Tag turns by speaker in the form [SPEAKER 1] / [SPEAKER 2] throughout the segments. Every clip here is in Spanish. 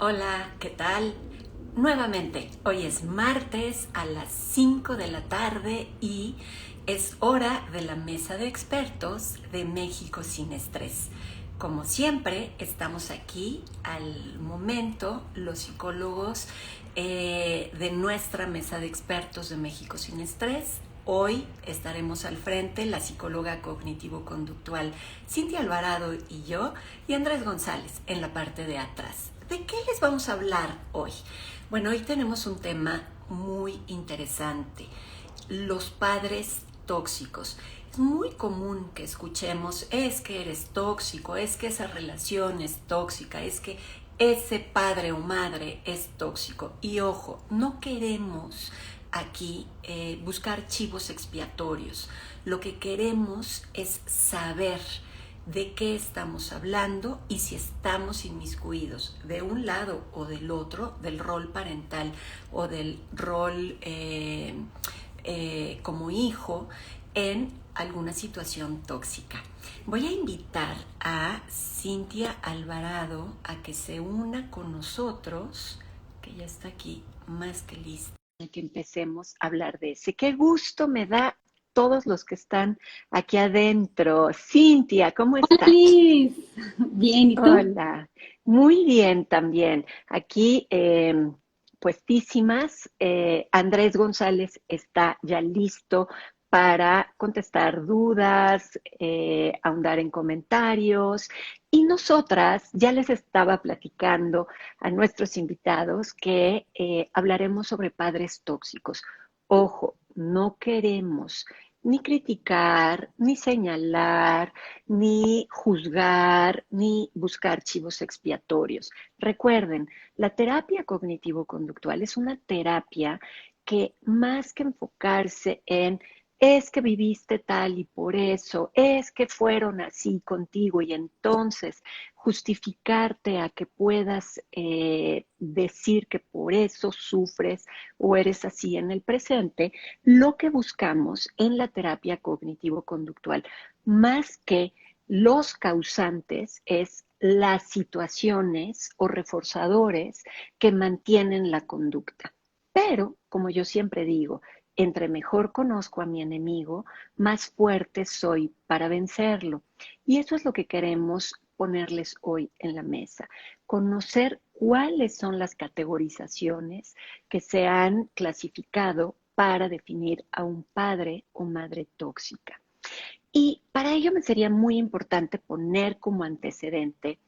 [SPEAKER 1] Hola, ¿qué tal? Nuevamente, hoy es martes a las 5 de la tarde y es hora de la mesa de expertos de México sin estrés. Como siempre, estamos aquí al momento los psicólogos de nuestra mesa de expertos de México sin estrés. Hoy estaremos al frente la psicóloga cognitivo-conductual Cintia Alvarado y yo, y Andrés González en la parte de atrás. ¿De qué les vamos a hablar hoy? Bueno, hoy tenemos un tema muy interesante, los padres tóxicos. Es muy común que escuchemos, es que eres tóxico, es que esa relación es tóxica, es que ese padre o madre es tóxico. Y ojo, no queremos aquí buscar chivos expiatorios. Lo que queremos es saber de qué estamos hablando y si estamos inmiscuidos de un lado o del otro, del rol parental o del rol como hijo en alguna situación tóxica. Voy a invitar a Cintia Alvarado a que se una con nosotros, que ya está aquí más que lista. Que empecemos a hablar de ese. Qué gusto me da todos los que están aquí adentro. Cintia, ¿cómo estás?
[SPEAKER 2] Liz, bien, ¿y tú?
[SPEAKER 1] Hola, muy bien también. Aquí, puestísimas. Andrés González está ya listo para contestar dudas, ahondar en comentarios. Y nosotras ya les estaba platicando a nuestros invitados que hablaremos sobre padres tóxicos. Ojo, no queremos ni criticar, ni señalar, ni juzgar, ni buscar chivos expiatorios. Recuerden, la terapia cognitivo-conductual es una terapia que más que enfocarse en es que viviste tal y por eso, es que fueron así contigo y entonces justificarte a que puedas decir que por eso sufres o eres así en el presente, lo que buscamos en la terapia cognitivo-conductual, más que los causantes, es las situaciones o reforzadores que mantienen la conducta. Pero, como yo siempre digo, entre mejor conozco a mi enemigo, más fuerte soy para vencerlo. Y eso es lo que queremos ponerles hoy en la mesa. Conocer cuáles son las categorizaciones que se han clasificado para definir a un padre o madre tóxica. Y para ello me sería muy importante poner como antecedente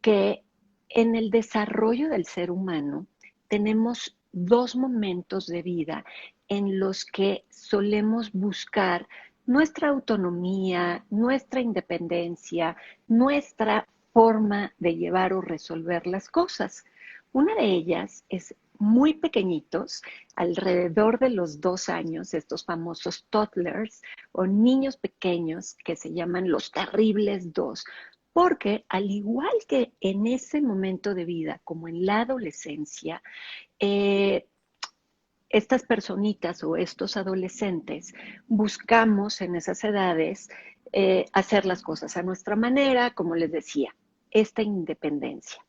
[SPEAKER 1] que en el desarrollo del ser humano tenemos dos momentos de vida en los que solemos buscar nuestra autonomía, nuestra independencia, nuestra forma de llevar o resolver las cosas. Una de ellas es muy pequeñitos, alrededor de los 2 años, estos famosos toddlers o niños pequeños que se llaman los terribles dos, porque al igual que en ese momento de vida, como en la adolescencia, eh, estas personitas o estos adolescentes buscamos en esas edades hacer las cosas a nuestra manera, como les decía, esta independencia.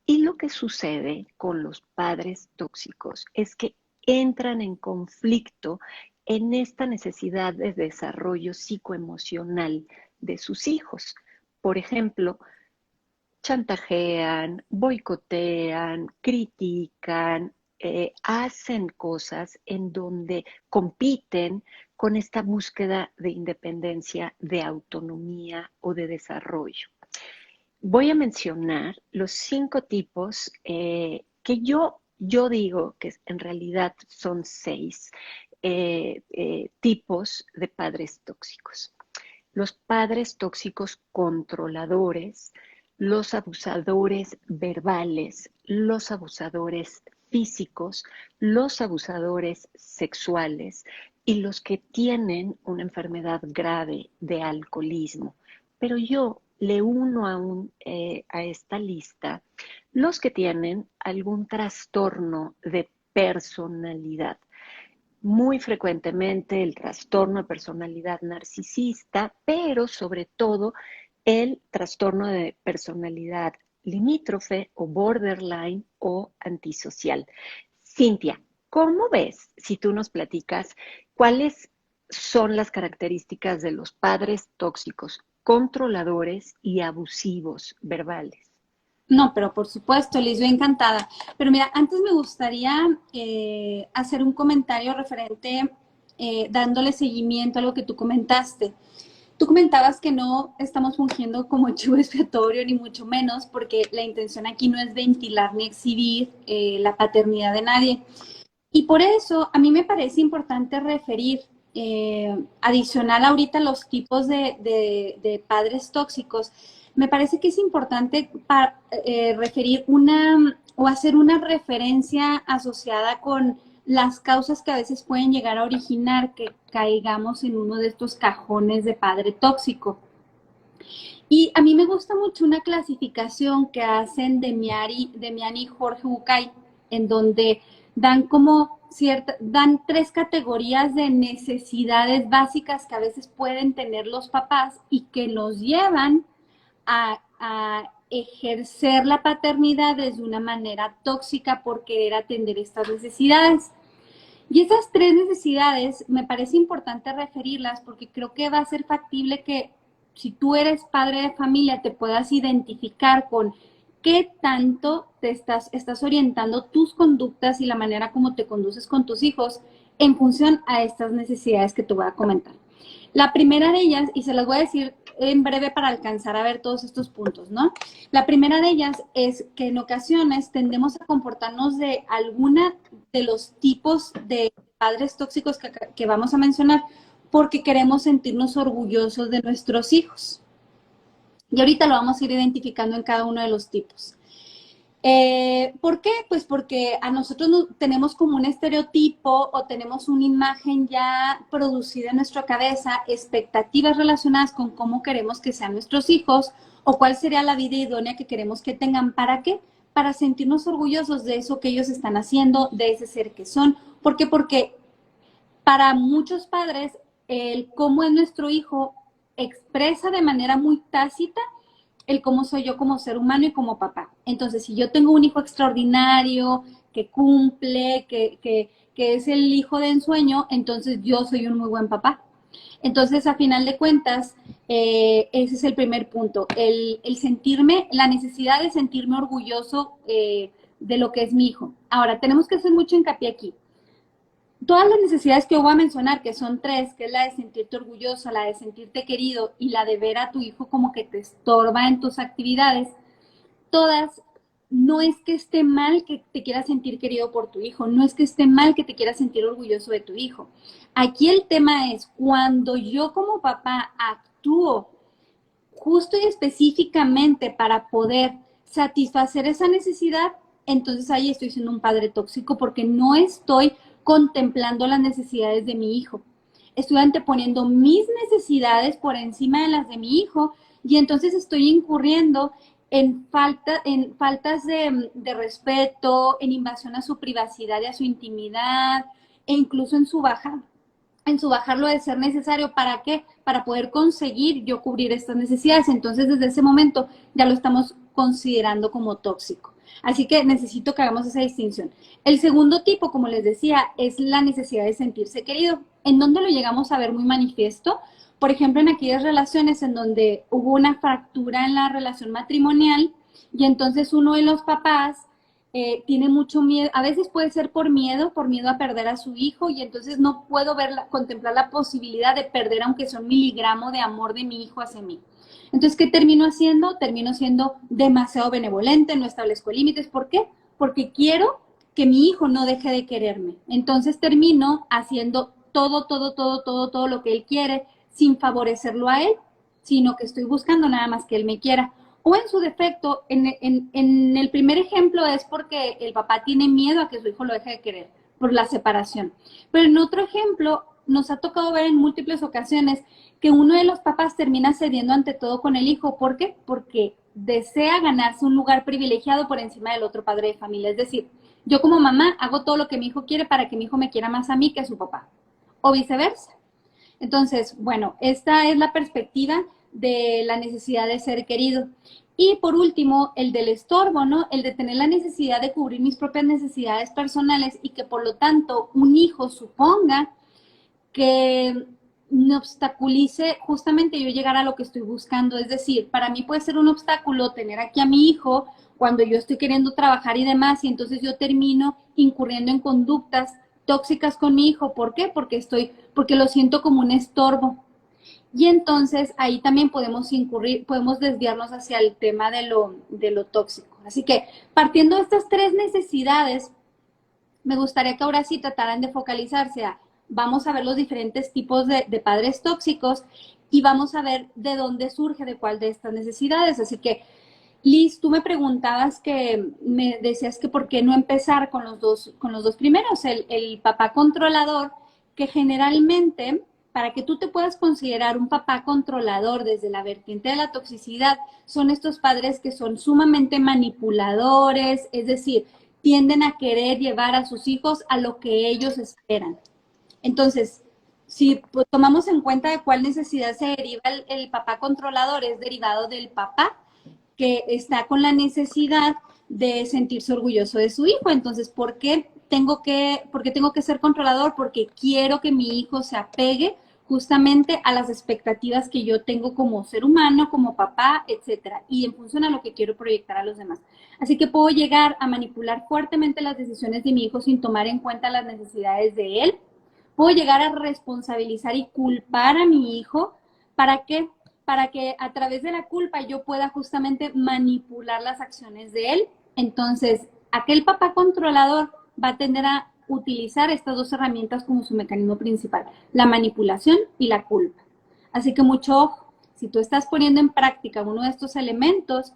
[SPEAKER 1] Y lo que sucede con los padres tóxicos es que entran en conflicto en esta necesidad de desarrollo psicoemocional de sus hijos. Por ejemplo, chantajean, boicotean, critican, hacen cosas en donde compiten con esta búsqueda de independencia, de autonomía o de desarrollo. Voy a mencionar los 5 tipos que yo digo que en realidad son 6 tipos de padres tóxicos. Los padres tóxicos controladores, los abusadores verbales, los abusadores físicos, los abusadores sexuales y los que tienen una enfermedad grave de alcoholismo. Pero yo le uno a esta lista los que tienen algún trastorno de personalidad. Muy frecuentemente el trastorno de personalidad narcisista, pero sobre todo el trastorno de personalidad limítrofe o borderline o antisocial. Cintia, ¿cómo ves si tú nos platicas cuáles son las características de los padres tóxicos, controladores y abusivos verbales?
[SPEAKER 2] No, pero por supuesto, Liz, yo encantada. Pero mira, antes me gustaría hacer un comentario referente, dándole seguimiento a lo que tú comentaste. Tú comentabas que no estamos fungiendo como chivo expiatorio, ni mucho menos, porque la intención aquí no es ventilar ni exhibir la paternidad de nadie. Y por eso a mí me parece importante referir, adicional ahorita a los tipos de padres tóxicos, me parece que es importante referir una o hacer una referencia asociada con las causas que a veces pueden llegar a originar que caigamos en uno de estos cajones de padre tóxico. Y a mí me gusta mucho una clasificación que hacen Demiani y Jorge Bucay, en donde dan tres categorías de necesidades básicas que a veces pueden tener los papás y que los llevan a ejercer la paternidad desde una manera tóxica por querer atender estas necesidades. Y esas tres necesidades me parece importante referirlas porque creo que va a ser factible que si tú eres padre de familia te puedas identificar con qué tanto te estás orientando tus conductas y la manera como te conduces con tus hijos en función a estas necesidades que te voy a comentar. La primera de ellas, y se las voy a decir en breve para alcanzar a ver todos estos puntos, ¿no? La primera de ellas es que en ocasiones tendemos a comportarnos de alguna de los tipos de padres tóxicos que vamos a mencionar porque queremos sentirnos orgullosos de nuestros hijos. Y ahorita lo vamos a ir identificando en cada uno de los tipos. ¿Por qué? Pues porque a nosotros tenemos como un estereotipo o tenemos una imagen ya producida en nuestra cabeza, expectativas relacionadas con cómo queremos que sean nuestros hijos o cuál sería la vida idónea que queremos que tengan. ¿Para qué? Para sentirnos orgullosos de eso que ellos están haciendo, de ese ser que son. ¿Por qué? Porque para muchos padres, el cómo es nuestro hijo expresa de manera muy tácita el cómo soy yo como ser humano y como papá. Entonces, si yo tengo un hijo extraordinario, que cumple, que es el hijo de ensueño, entonces yo soy un muy buen papá. Entonces, a final de cuentas, ese es el primer punto, el sentirme, la necesidad de sentirme orgulloso de lo que es mi hijo. Ahora, tenemos que hacer mucho hincapié aquí. Todas las necesidades que yo voy a mencionar, que son tres, que es la de sentirte orgulloso, la de sentirte querido y la de ver a tu hijo como que te estorba en tus actividades, todas, no es que esté mal que te quieras sentir querido por tu hijo, no es que esté mal que te quieras sentir orgulloso de tu hijo. Aquí el tema es, cuando yo como papá actúo justo y específicamente para poder satisfacer esa necesidad, entonces ahí estoy siendo un padre tóxico porque no estoy contemplando las necesidades de mi hijo. Estoy anteponiendo mis necesidades por encima de las de mi hijo y entonces estoy incurriendo en faltas de respeto, en invasión a su privacidad y a su intimidad e incluso en su bajarlo de ser necesario. ¿Para qué? Para poder conseguir yo cubrir estas necesidades. Entonces, desde ese momento ya lo estamos considerando como tóxico. Así que necesito que hagamos esa distinción. El segundo tipo, como les decía, es la necesidad de sentirse querido. ¿En dónde lo llegamos a ver muy manifiesto? Por ejemplo, en aquellas relaciones en donde hubo una fractura en la relación matrimonial y entonces uno de los papás tiene mucho miedo, a veces puede ser por miedo a perder a su hijo y entonces no puedo contemplar la posibilidad de perder aunque sea un miligramo de amor de mi hijo hacia mí. Entonces, ¿qué termino haciendo? Termino siendo demasiado benevolente, no establezco límites. ¿Por qué? Porque quiero que mi hijo no deje de quererme. Entonces termino haciendo todo lo que él quiere sin favorecerlo a él, sino que estoy buscando nada más que él me quiera. O en su defecto, en el primer ejemplo es porque el papá tiene miedo a que su hijo lo deje de querer por la separación. Pero en otro ejemplo, nos ha tocado ver en múltiples ocasiones que uno de los papás termina cediendo ante todo con el hijo. ¿Por qué? Porque desea ganarse un lugar privilegiado por encima del otro padre de familia. Es decir, yo como mamá hago todo lo que mi hijo quiere para que mi hijo me quiera más a mí que a su papá. O viceversa. Entonces, bueno, esta es la perspectiva de la necesidad de ser querido. Y por último, el del estorbo, ¿no? El de tener la necesidad de cubrir mis propias necesidades personales y que por lo tanto un hijo suponga que me obstaculice justamente yo llegar a lo que estoy buscando. Es decir, para mí puede ser un obstáculo tener aquí a mi hijo cuando yo estoy queriendo trabajar y demás, y entonces yo termino incurriendo en conductas tóxicas con mi hijo. ¿Por qué? Porque lo siento como un estorbo. Y entonces ahí también podemos incurrir, podemos desviarnos hacia el tema de lo tóxico. Así que partiendo de estas tres necesidades, me gustaría que ahora sí trataran de focalizarse a, vamos a ver los diferentes tipos de padres tóxicos y vamos a ver de dónde surge, de cuál de estas necesidades. Así que, Liz, tú me preguntabas me decías que por qué no empezar con los dos primeros, el papá controlador, que generalmente, para que tú te puedas considerar un papá controlador desde la vertiente de la toxicidad, son estos padres que son sumamente manipuladores, es decir, tienden a querer llevar a sus hijos a lo que ellos esperan. Entonces, si pues, tomamos en cuenta de cuál necesidad se deriva el papá controlador, es derivado del papá que está con la necesidad de sentirse orgulloso de su hijo. Entonces, por qué tengo que ser controlador? Porque quiero que mi hijo se apegue justamente a las expectativas que yo tengo como ser humano, como papá, etcétera, y en función a lo que quiero proyectar a los demás. Así que puedo llegar a manipular fuertemente las decisiones de mi hijo sin tomar en cuenta las necesidades de él. Puedo llegar a responsabilizar y culpar a mi hijo. ¿Para qué? Para que a través de la culpa yo pueda justamente manipular las acciones de él. Entonces, aquel papá controlador va a tender a utilizar estas dos herramientas como su mecanismo principal, la manipulación y la culpa. Así que mucho ojo, si tú estás poniendo en práctica uno de estos elementos,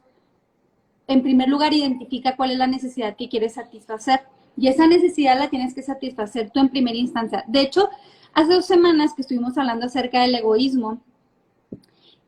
[SPEAKER 2] en primer lugar identifica cuál es la necesidad que quieres satisfacer. Y esa necesidad la tienes que satisfacer tú en primera instancia. De hecho, hace 2 semanas que estuvimos hablando acerca del egoísmo,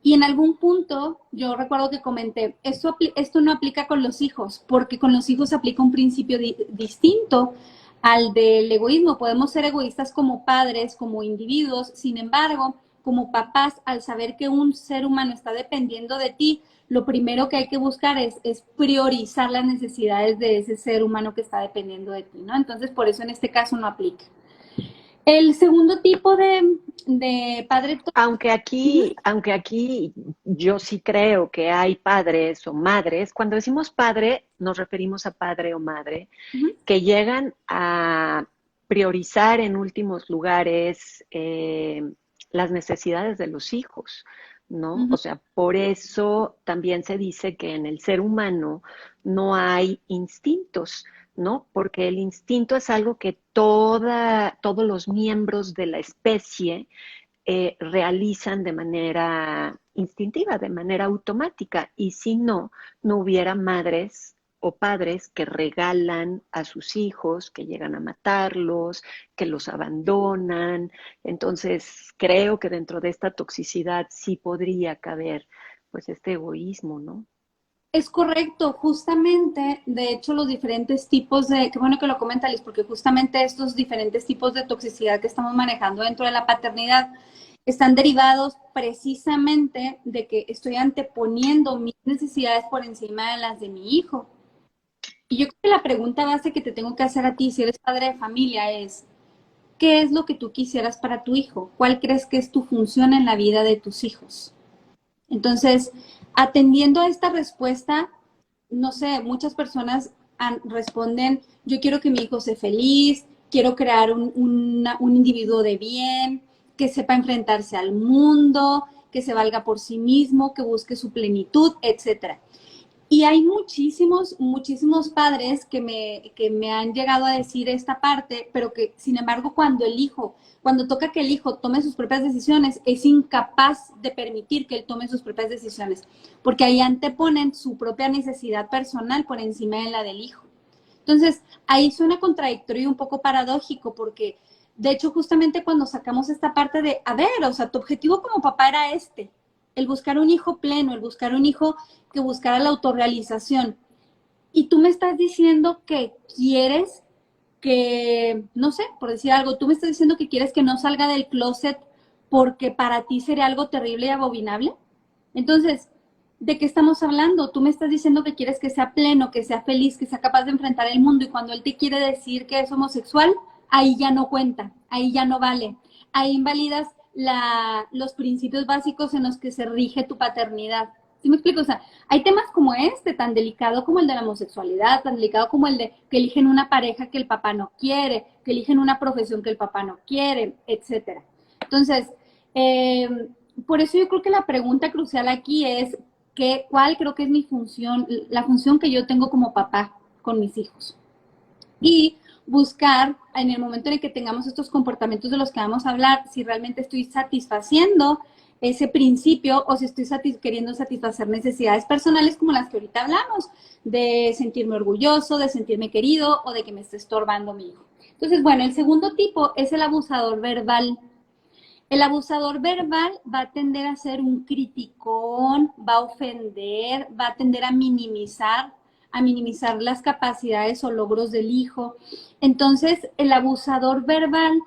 [SPEAKER 2] y en algún punto yo recuerdo que comenté, esto no aplica con los hijos, porque con los hijos aplica un principio distinto al del egoísmo. Podemos ser egoístas como padres, como individuos, sin embargo, como papás, al saber que un ser humano está dependiendo de ti, lo primero que hay que buscar es priorizar las necesidades de ese ser humano que está dependiendo de ti, ¿no? Entonces, por eso en este caso no aplica. El segundo tipo de padre tóxico.
[SPEAKER 1] Aunque aquí yo sí creo que hay padres o madres, cuando decimos padre nos referimos a padre o madre, que llegan a priorizar en últimos lugares las necesidades de los hijos, ¿no? O sea, por eso también se dice que en el ser humano no hay instintos, ¿no? Porque el instinto es algo que todos los miembros de la especie realizan de manera instintiva, de manera automática, y si no, no hubiera madres o padres que regalan a sus hijos, que llegan a matarlos, que los abandonan. Entonces, creo que dentro de esta toxicidad sí podría caber pues este egoísmo, ¿no?
[SPEAKER 2] Es correcto, justamente, de hecho, los diferentes tipos qué bueno que lo comenta Liz, porque justamente estos diferentes tipos de toxicidad que estamos manejando dentro de la paternidad están derivados precisamente de que estoy anteponiendo mis necesidades por encima de las de mi hijo. Y yo creo que la pregunta base que te tengo que hacer a ti, si eres padre de familia, es, ¿qué es lo que tú quisieras para tu hijo? ¿Cuál crees que es tu función en la vida de tus hijos? Entonces, atendiendo a esta respuesta, no sé, muchas personas responden, yo quiero que mi hijo sea feliz, quiero crear un individuo de bien, que sepa enfrentarse al mundo, que se valga por sí mismo, que busque su plenitud, etcétera. Y hay muchísimos padres que me han llegado a decir esta parte, pero que sin embargo cuando toca que el hijo tome sus propias decisiones, es incapaz de permitir que él tome sus propias decisiones, porque ahí anteponen su propia necesidad personal por encima de la del hijo. Entonces, ahí suena contradictorio y un poco paradójico, porque de hecho justamente cuando sacamos esta parte de, a ver, o sea, tu objetivo como papá era el buscar un hijo pleno, el buscar un hijo que buscara la autorrealización. Y tú me estás diciendo que quieres que, no sé, por decir algo, tú me estás diciendo que quieres que no salga del closet porque para ti sería algo terrible y abominable. Entonces, ¿de qué estamos hablando? Tú me estás diciendo que quieres que sea pleno, que sea feliz, que sea capaz de enfrentar el mundo y cuando él te quiere decir que es homosexual, ahí ya no cuenta, ahí ya no vale. Ahí invalidas los principios básicos en los que se rige tu paternidad. ¿Sí me explico? O sea, hay temas como este, tan delicado como el de la homosexualidad, tan delicado como el de que eligen una pareja que el papá no quiere, que eligen una profesión que el papá no quiere, etcétera. Entonces, eh, por eso yo creo que la pregunta crucial aquí es cuál creo que es mi función, la función que yo tengo como papá con mis hijos. Y buscar en el momento en el que tengamos estos comportamientos de los que vamos a hablar, si realmente estoy satisfaciendo ese principio o si estoy queriendo satisfacer necesidades personales como las que ahorita hablamos, de sentirme orgulloso, de sentirme querido o de que me esté estorbando mi hijo. Entonces, bueno, el segundo tipo es el abusador verbal. El abusador verbal va a tender a ser un criticón, va a ofender, va a tender a minimizar las capacidades o logros del hijo. Entonces, el abusador verbal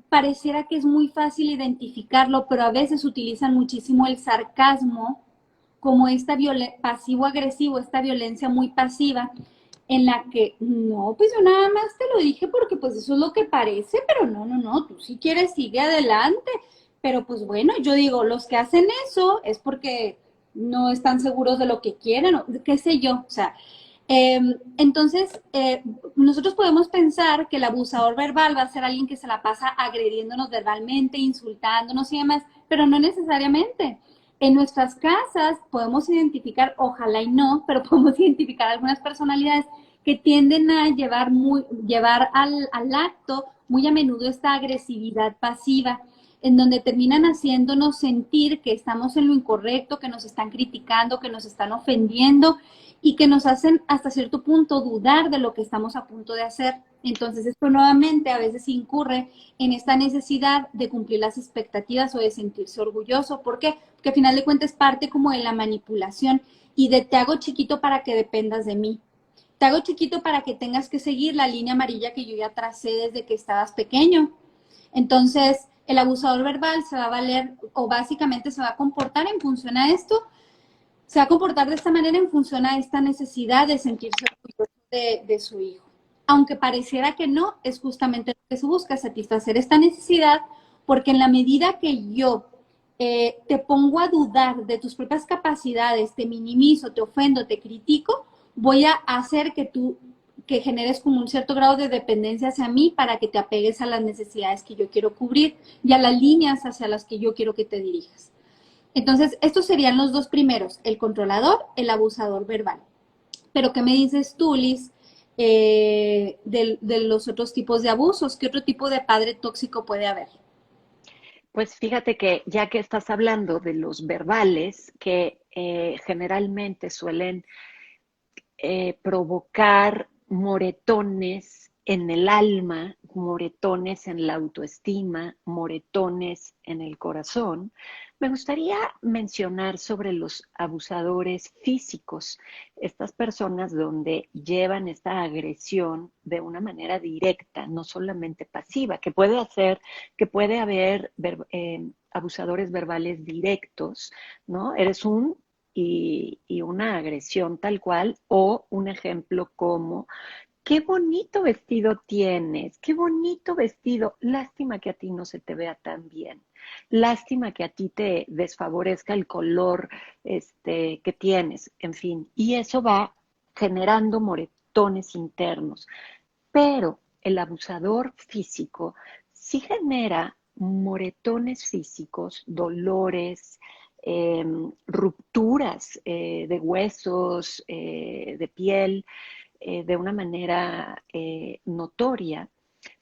[SPEAKER 2] pareciera que es muy fácil identificarlo, pero a veces utilizan muchísimo el sarcasmo como esta pasivo-agresivo, esta violencia muy pasiva, en la que, no, pues yo nada más te lo dije porque pues eso es lo que parece, pero no, tú si quieres sigue adelante. Pero pues bueno, yo digo, los que hacen eso es porque no están seguros de lo que quieren, o qué sé yo, o sea, entonces, nosotros podemos pensar que el abusador verbal va a ser alguien que se la pasa agrediéndonos verbalmente, insultándonos y demás, pero no necesariamente. En nuestras casas podemos identificar, ojalá y no, pero podemos identificar algunas personalidades que tienden a llevar al acto muy a menudo esta agresividad pasiva, en donde terminan haciéndonos sentir que estamos en lo incorrecto, que nos están criticando, que nos están ofendiendo y que nos hacen hasta cierto punto dudar de lo que estamos a punto de hacer. Entonces esto nuevamente a veces incurre en esta necesidad de cumplir las expectativas o de sentirse orgulloso. ¿Por qué? Porque al final de cuentas es parte como de la manipulación y de te hago chiquito para que dependas de mí. Te hago chiquito para que tengas que seguir la línea amarilla que yo ya tracé desde que estabas pequeño. Entonces, el abusador verbal se va a valer o básicamente se va a comportar en función a esto, se va a comportar de esta manera en función a esta necesidad de sentirse orgulloso de su hijo. Aunque pareciera que no, es justamente lo que se busca, satisfacer esta necesidad, porque en la medida que yo te pongo a dudar de tus propias capacidades, te minimizo, te ofendo, te critico, voy a hacer que generes como un cierto grado de dependencia hacia mí para que te apegues a las necesidades que yo quiero cubrir y a las líneas hacia las que yo quiero que te dirijas. Entonces, estos serían los dos primeros, el controlador, el abusador verbal. Pero, ¿qué me dices tú, Liz, de los otros tipos de abusos? ¿Qué otro tipo de padre tóxico puede haber?
[SPEAKER 1] Pues fíjate que ya que estás hablando de los verbales, que generalmente suelen provocar moretones en el alma, moretones en la autoestima, moretones en el corazón. Me gustaría mencionar sobre los abusadores físicos, estas personas donde llevan esta agresión de una manera directa, no solamente pasiva, que puede haber abusadores verbales directos, ¿no? Eres un y una agresión tal cual, o un ejemplo como, qué bonito vestido tienes, qué bonito vestido, lástima que a ti no se te vea tan bien, lástima que a ti te desfavorezca el color que tienes, en fin, y eso va generando moretones internos, pero el abusador físico sí genera moretones físicos, dolores, rupturas de huesos, de piel, de una manera notoria,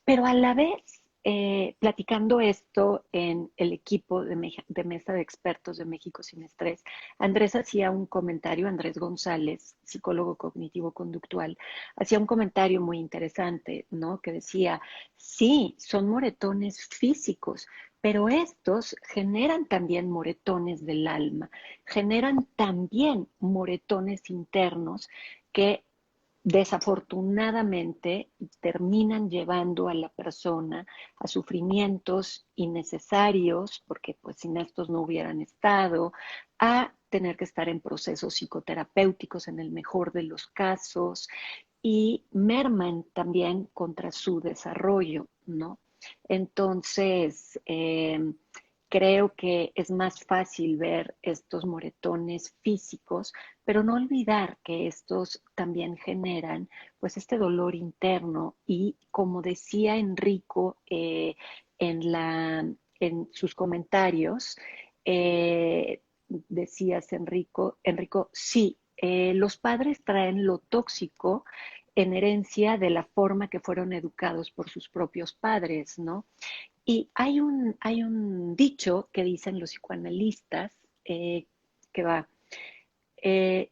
[SPEAKER 1] pero a la vez, platicando esto en el equipo de mesa de expertos de México Sin Estrés, Andrés hacía un comentario, Andrés González, psicólogo cognitivo-conductual, hacía un comentario muy interesante, ¿no? Que decía, sí, son moretones físicos, pero estos generan también moretones del alma, generan también moretones internos que desafortunadamente terminan llevando a la persona a sufrimientos innecesarios, porque pues sin estos no hubieran estado, a tener que estar en procesos psicoterapéuticos en el mejor de los casos y merman también contra su desarrollo, ¿no? Entonces, creo que es más fácil ver estos moretones físicos, pero no olvidar que estos también generan pues este dolor interno y como decía Enrico en sus comentarios, decías Enrico, sí, los padres traen lo tóxico en herencia de la forma que fueron educados por sus propios padres, ¿no? Y hay un dicho que dicen los psicoanalistas que va,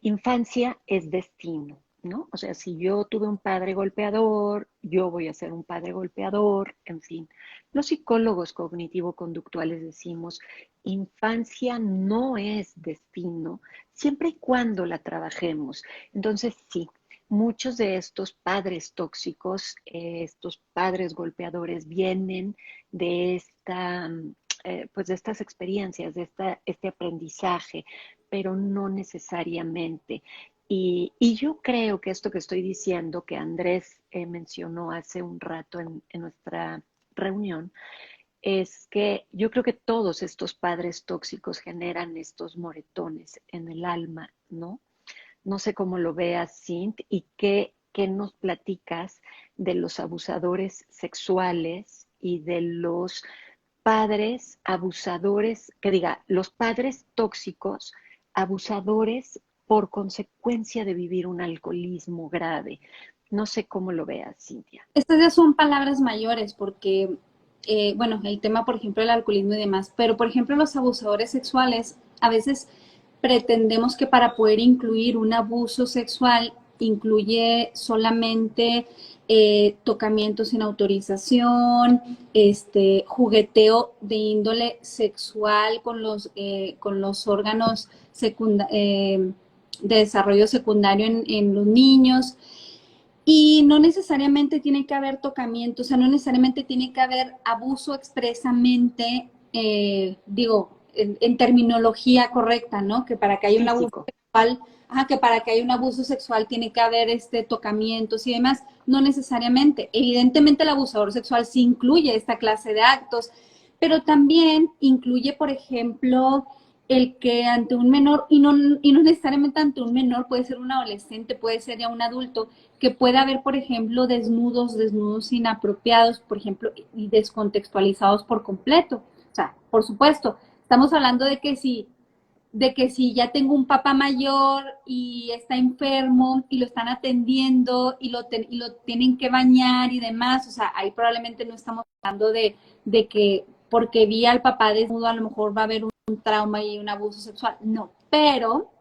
[SPEAKER 1] infancia es destino, ¿no? O sea, si yo tuve un padre golpeador, yo voy a ser un padre golpeador, en fin. Los psicólogos cognitivo-conductuales decimos, infancia no es destino, siempre y cuando la trabajemos. Entonces, sí, muchos de estos padres tóxicos, estos padres golpeadores, vienen de pues de estas experiencias, de este aprendizaje, pero no necesariamente. Y yo creo que esto que estoy diciendo, que Andrés mencionó hace un rato en nuestra reunión, es que yo creo que todos estos padres tóxicos generan estos moretones en el alma, ¿no? No sé cómo lo veas, Cint, y qué nos platicas de los abusadores sexuales y de los padres abusadores, que diga, los padres tóxicos, abusadores por consecuencia de vivir un alcoholismo grave. No sé cómo lo veas, Cintia.
[SPEAKER 2] Estas ya son palabras mayores porque, bueno, el tema, por ejemplo, del alcoholismo y demás, pero, por ejemplo, los abusadores sexuales, a veces pretendemos que para poder incluir un abuso sexual incluye solamente tocamiento sin autorización, jugueteo de índole sexual con los órganos de desarrollo secundario en los niños. Y no necesariamente tiene que haber tocamiento, o sea, no necesariamente tiene que haber abuso expresamente, en terminología correcta, ¿no? Que para que haya un abuso
[SPEAKER 1] Físico.
[SPEAKER 2] sexual, que para que haya un abuso sexual tiene que haber tocamientos y demás. No necesariamente. Evidentemente el abusador sexual sí incluye esta clase de actos, pero también incluye, por ejemplo, el que ante un menor, y no necesariamente ante un menor, puede ser un adolescente, puede ser ya un adulto, que pueda haber, por ejemplo, desnudos inapropiados, por ejemplo, y descontextualizados por completo. O sea, por supuesto, estamos hablando de que si ya tengo un papá mayor y está enfermo y lo están atendiendo y lo tienen que bañar y demás, o sea, ahí probablemente no estamos hablando de que porque vi al papá desnudo a lo mejor va a haber un trauma y un abuso sexual. No, pero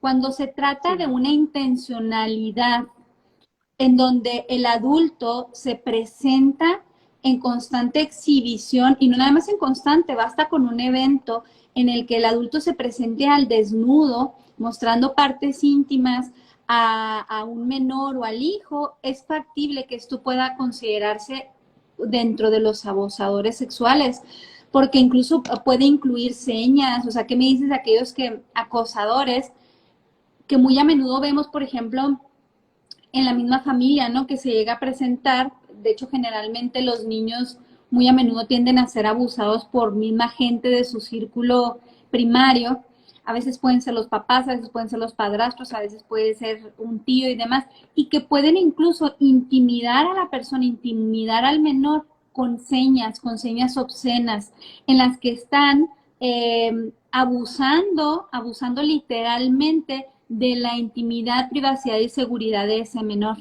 [SPEAKER 2] cuando se trata de
[SPEAKER 1] Sí.
[SPEAKER 2] una intencionalidad en donde el adulto se presenta en constante exhibición, y no nada más en constante, basta con un evento en el que el adulto se presente al desnudo, mostrando partes íntimas a un menor o al hijo, es factible que esto pueda considerarse dentro de los abusadores sexuales, porque incluso puede incluir señas. O sea, ¿qué me dices de aquellos acosadores que muy a menudo vemos, por ejemplo, en la misma familia, ¿no? Que se llega a presentar? De hecho, generalmente los niños muy a menudo tienden a ser abusados por misma gente de su círculo primario. A veces pueden ser los papás, a veces pueden ser los padrastros, a veces puede ser un tío y demás, y que pueden incluso intimidar a la persona, intimidar al menor con señas obscenas, en las que están abusando literalmente de la intimidad, privacidad y seguridad de ese menor.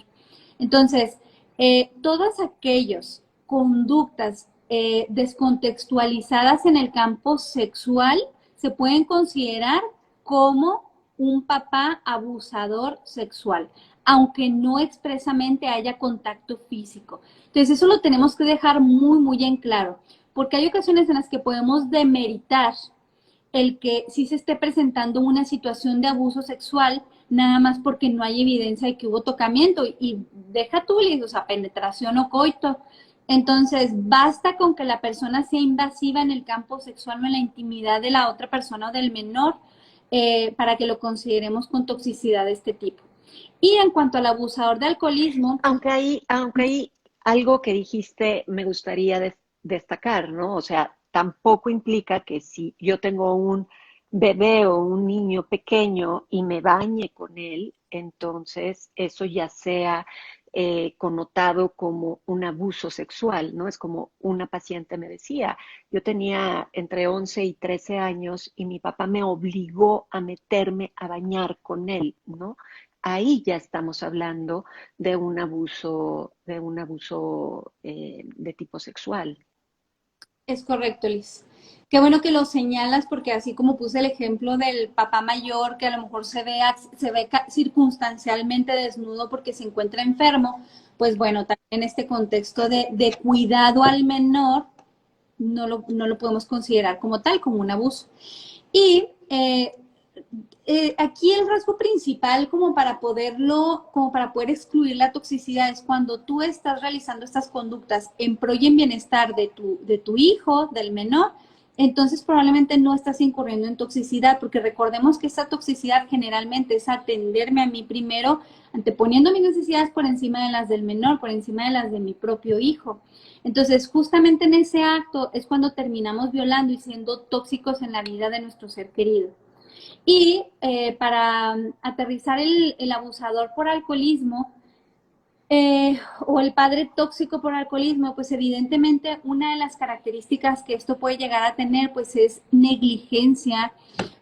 [SPEAKER 2] Entonces, todas aquellas conductas descontextualizadas en el campo sexual se pueden considerar como un papá abusador sexual, aunque no expresamente haya contacto físico. Entonces, eso lo tenemos que dejar muy, muy en claro, porque hay ocasiones en las que podemos demeritar el que sí se esté presentando una situación de abuso sexual nada más porque no hay evidencia de que hubo tocamiento. Y deja tú, Liz, o sea, penetración o coito. Entonces, basta con que la persona sea invasiva en el campo sexual o en la intimidad de la otra persona o del menor para que lo consideremos con toxicidad de este tipo. Y en cuanto al abusador de alcoholismo,
[SPEAKER 1] Aunque hay algo que dijiste, me gustaría destacar, ¿no? O sea, tampoco implica que si yo tengo un bebé o un niño pequeño y me bañe con él, entonces eso ya sea connotado como un abuso sexual, ¿no? Es como una paciente me decía, yo tenía entre 11 y 13 años y mi papá me obligó a meterme a bañar con él, ¿no? Ahí ya estamos hablando de un abuso de tipo sexual.
[SPEAKER 2] es correcto, Liz. Qué bueno que lo señalas porque así como puse el ejemplo del papá mayor que a lo mejor se ve circunstancialmente desnudo porque se encuentra enfermo, pues bueno, también en este contexto de cuidado al menor no lo podemos considerar como tal, como un abuso. Y aquí el rasgo principal como para poder excluir la toxicidad es cuando tú estás realizando estas conductas en pro y en bienestar de tu hijo, del menor, entonces probablemente no estás incurriendo en toxicidad, porque recordemos que esta toxicidad generalmente es atenderme a mí primero, anteponiendo mis necesidades por encima de las del menor, por encima de las de mi propio hijo. Entonces, justamente en ese acto es cuando terminamos violando y siendo tóxicos en la vida de nuestro ser querido. Y para aterrizar el abusador por alcoholismo o el padre tóxico por alcoholismo, pues evidentemente una de las características que esto puede llegar a tener pues es negligencia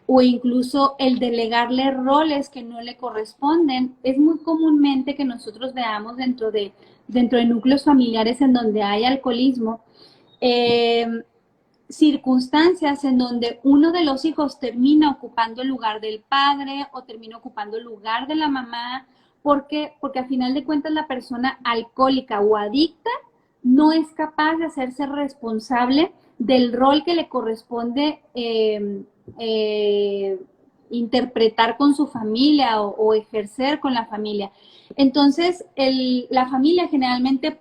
[SPEAKER 2] o incluso el delegarle roles que no le corresponden. Es muy comúnmente que nosotros veamos dentro de núcleos familiares en donde hay alcoholismo, eh, circunstancias en donde uno de los hijos termina ocupando el lugar del padre o termina ocupando el lugar de la mamá, porque al final de cuentas la persona alcohólica o adicta no es capaz de hacerse responsable del rol que le corresponde eh, interpretar con su familia o ejercer con la familia. Entonces, la familia generalmente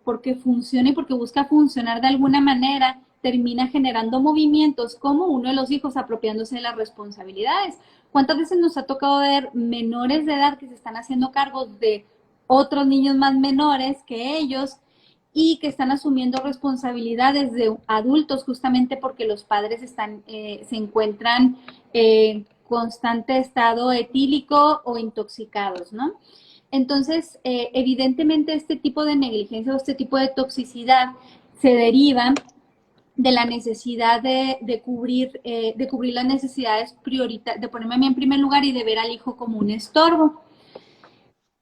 [SPEAKER 2] porque funciona y porque busca funcionar de alguna manera, termina generando movimientos como uno de los hijos apropiándose de las responsabilidades. ¿Cuántas veces nos ha tocado ver menores de edad que se están haciendo cargo de otros niños más menores que ellos y que están asumiendo responsabilidades de adultos justamente porque los padres se encuentran en constante estado etílico o intoxicados, ¿no? Entonces, evidentemente este tipo de negligencia o este tipo de toxicidad se deriva de la necesidad de cubrir las necesidades prioritarias, de ponerme a mí en primer lugar y de ver al hijo como un estorbo.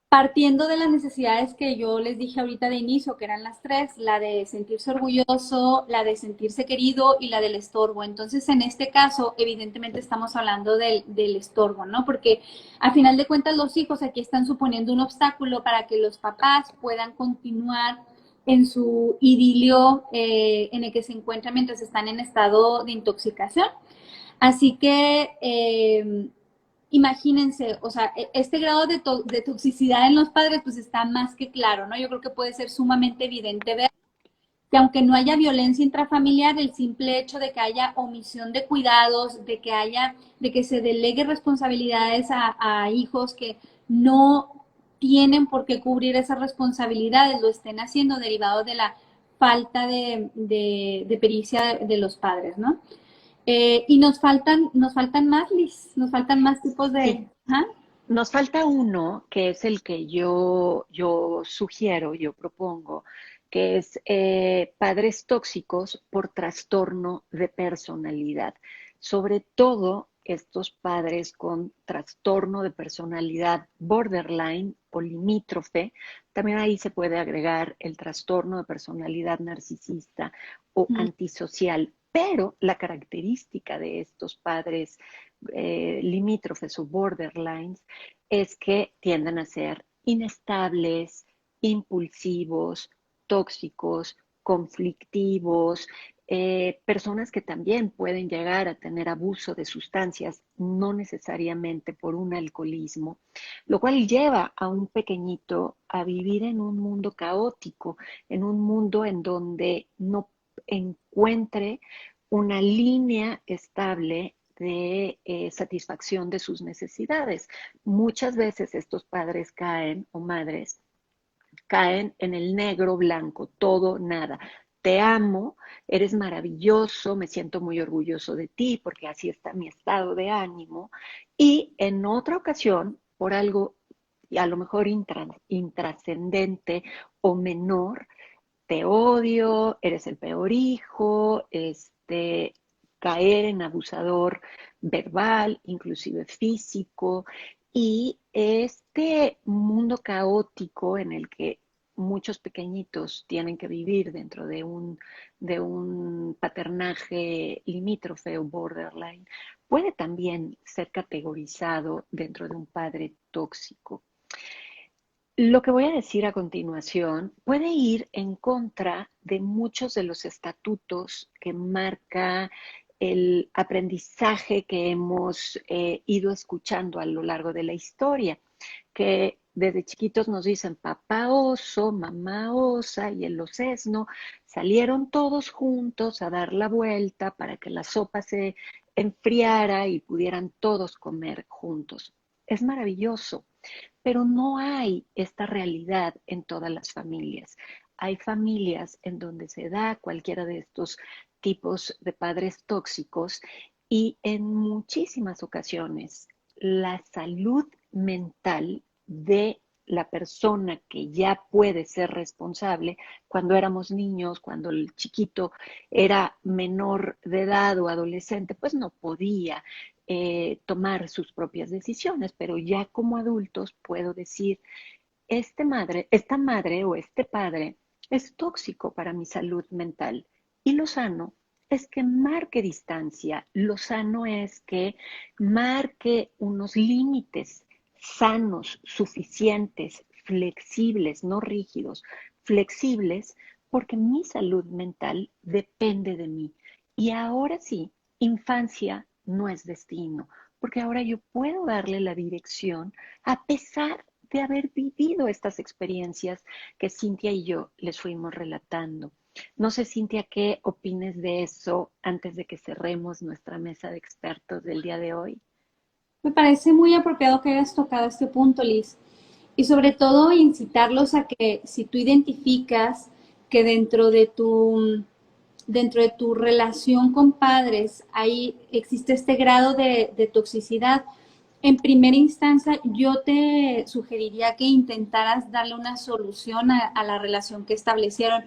[SPEAKER 2] Partiendo de las necesidades que yo les dije ahorita de inicio, que eran las tres, la de sentirse orgulloso, la de sentirse querido y la del estorbo. Entonces, en este caso, evidentemente estamos hablando del estorbo, ¿no? Porque a final de cuentas los hijos aquí están suponiendo un obstáculo para que los papás puedan continuar en su idilio en el que se encuentran mientras están en estado de intoxicación. Así que imagínense, o sea, este grado de toxicidad en los padres pues está más que claro, ¿no? Yo creo que puede ser sumamente evidente ver que aunque no haya violencia intrafamiliar, el simple hecho de que haya omisión de cuidados, de que se delegue responsabilidades a hijos que no tienen por qué cubrir esas responsabilidades, lo estén haciendo derivado de la falta de pericia de los padres, ¿no? Y nos faltan más, Liz, nos faltan más tipos
[SPEAKER 1] Sí,
[SPEAKER 2] de... ¿Ah?
[SPEAKER 1] nos falta uno que es el que yo sugiero, yo propongo, que es padres tóxicos por trastorno de personalidad. Sobre todo estos padres con trastorno de personalidad borderline o limítrofe. También ahí se puede agregar el trastorno de personalidad narcisista o
[SPEAKER 2] Mm,
[SPEAKER 1] antisocial. Pero la característica de estos padres limítrofes o borderlines es que tienden a ser inestables, impulsivos, tóxicos, conflictivos, personas que también pueden llegar a tener abuso de sustancias, no necesariamente por un alcoholismo, lo cual lleva a un pequeñito a vivir en un mundo caótico, en un mundo en donde no encuentre una línea estable de satisfacción de sus necesidades. Muchas veces estos padres caen o madres caen en el negro blanco, todo, nada. Te amo, eres maravilloso, me siento muy orgulloso de ti porque así está mi estado de ánimo. Y en otra ocasión, por algo a lo mejor intrascendente o menor, te odio, eres el peor hijo, caer en abusador verbal, inclusive físico, y este mundo caótico en el que muchos pequeñitos tienen que vivir dentro de un paternaje limítrofe o borderline, puede también ser categorizado dentro de un padre tóxico. Lo que voy a decir a continuación puede ir en contra de muchos de los estatutos que marca el aprendizaje que hemos ido escuchando a lo largo de la historia, que desde chiquitos nos dicen papá oso, mamá osa y el osesno salieron todos juntos a dar la vuelta para que la sopa se enfriara y pudieran todos comer juntos. Es maravilloso, pero no hay esta realidad en todas las familias. Hay familias en donde se da cualquiera de estos tipos de padres tóxicos y en muchísimas ocasiones la salud mental de la persona que ya puede ser responsable, cuando éramos niños, cuando el chiquito era menor de edad o adolescente, pues no podía tomar sus propias decisiones, pero ya como adultos puedo decir, esta madre o este padre es tóxico para mi salud mental. Y lo sano es que marque distancia, lo sano es que marque unos límites sanos, suficientes, flexibles, no rígidos, flexibles, porque mi salud mental depende de mí. Y ahora sí, infancia no es destino, porque ahora yo puedo darle la dirección a pesar de haber vivido estas experiencias que Cintia y yo les fuimos relatando. No sé, Cintia, ¿qué opines de eso antes de que cerremos nuestra mesa de expertos del día de hoy?
[SPEAKER 2] Me parece muy apropiado que hayas tocado este punto, Liz. Y sobre todo incitarlos a que si tú identificas que dentro de tu relación con padres ahí existe este grado de toxicidad, en primera instancia yo te sugeriría que intentaras darle una solución a la relación que establecieron.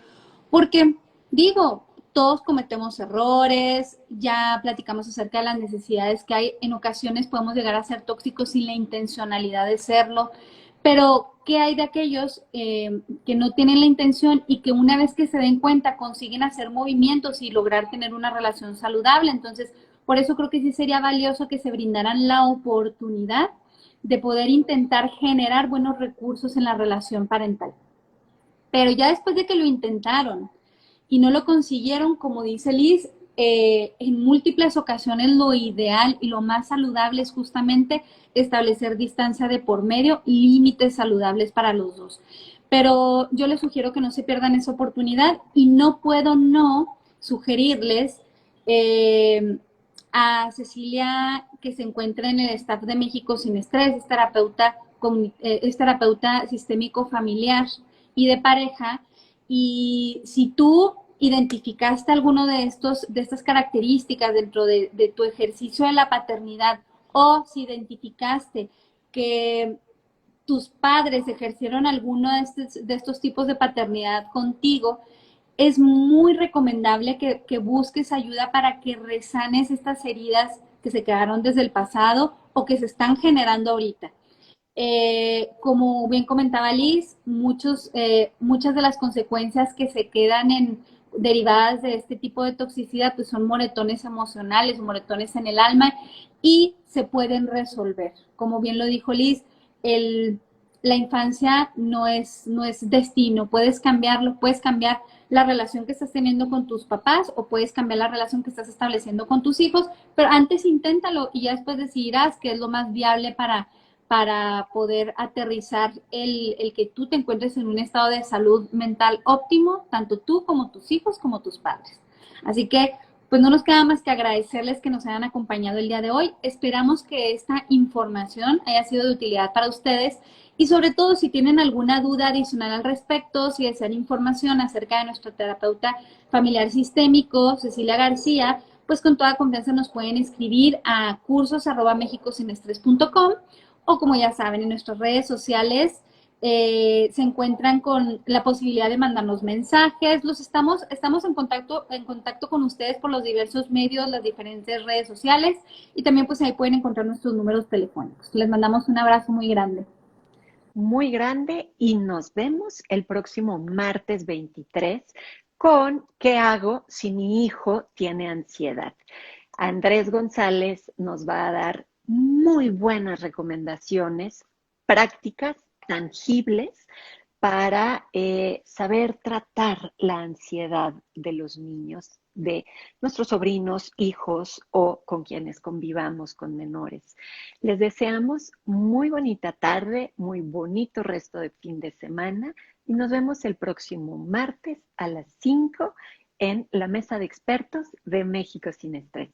[SPEAKER 2] Porque digo, todos cometemos errores, ya platicamos acerca de las necesidades que hay, en ocasiones podemos llegar a ser tóxicos sin la intencionalidad de serlo, pero ¿qué hay de aquellos que no tienen la intención y que una vez que se den cuenta consiguen hacer movimientos y lograr tener una relación saludable? Entonces, por eso creo que sí sería valioso que se brindaran la oportunidad de poder intentar generar buenos recursos en la relación parental. Pero ya después de que lo intentaron y no lo consiguieron, como dice Liz, en múltiples ocasiones lo ideal y lo más saludable es justamente establecer distancia de por medio, límites saludables para los dos. Pero yo les sugiero que no se pierdan esa oportunidad y no puedo no sugerirles a Cecilia, que se encuentra en el staff de México Sin Estrés, es terapeuta sistémico familiar y de pareja. Y si tú identificaste alguno de estas características dentro de tu ejercicio de la paternidad, o si identificaste que tus padres ejercieron alguno de estos tipos de paternidad contigo, es muy recomendable que busques ayuda para que resanes estas heridas que se quedaron desde el pasado o que se están generando ahorita. Como bien comentaba Liz, muchas de las consecuencias que se quedan derivadas de este tipo de toxicidad pues son moretones emocionales, moretones en el alma, y se pueden resolver. Como bien lo dijo Liz, el la infancia no es destino, puedes cambiarlo, puedes cambiar la relación que estás teniendo con tus papás o puedes cambiar la relación que estás estableciendo con tus hijos, pero antes inténtalo y ya después decidirás qué es lo más viable para poder aterrizar el que tú te encuentres en un estado de salud mental óptimo, tanto tú como tus hijos como tus padres. Así que pues no nos queda más que agradecerles que nos hayan acompañado el día de hoy. Esperamos que esta información haya sido de utilidad para ustedes y sobre todo si tienen alguna duda adicional al respecto, si desean información acerca de nuestra terapeuta familiar sistémico, Cecilia García, pues con toda confianza nos pueden escribir a cursos@mexicosinestreses.com o como ya saben en nuestras redes sociales se encuentran con la posibilidad de mandarnos mensajes. Estamos en contacto con ustedes por los diversos medios, las diferentes redes sociales y también pues ahí pueden encontrar nuestros números telefónicos. Les mandamos un abrazo muy grande.
[SPEAKER 1] Muy grande y nos vemos el próximo martes 23 con ¿qué hago si mi hijo tiene ansiedad? Andrés González nos va a dar muy buenas recomendaciones prácticas, tangibles, para saber tratar la ansiedad de los niños, de nuestros sobrinos, hijos o con quienes convivamos con menores. Les deseamos muy bonita tarde, muy bonito resto de fin de semana y nos vemos el próximo martes a las 5 en la mesa de expertos de México Sin Estrés.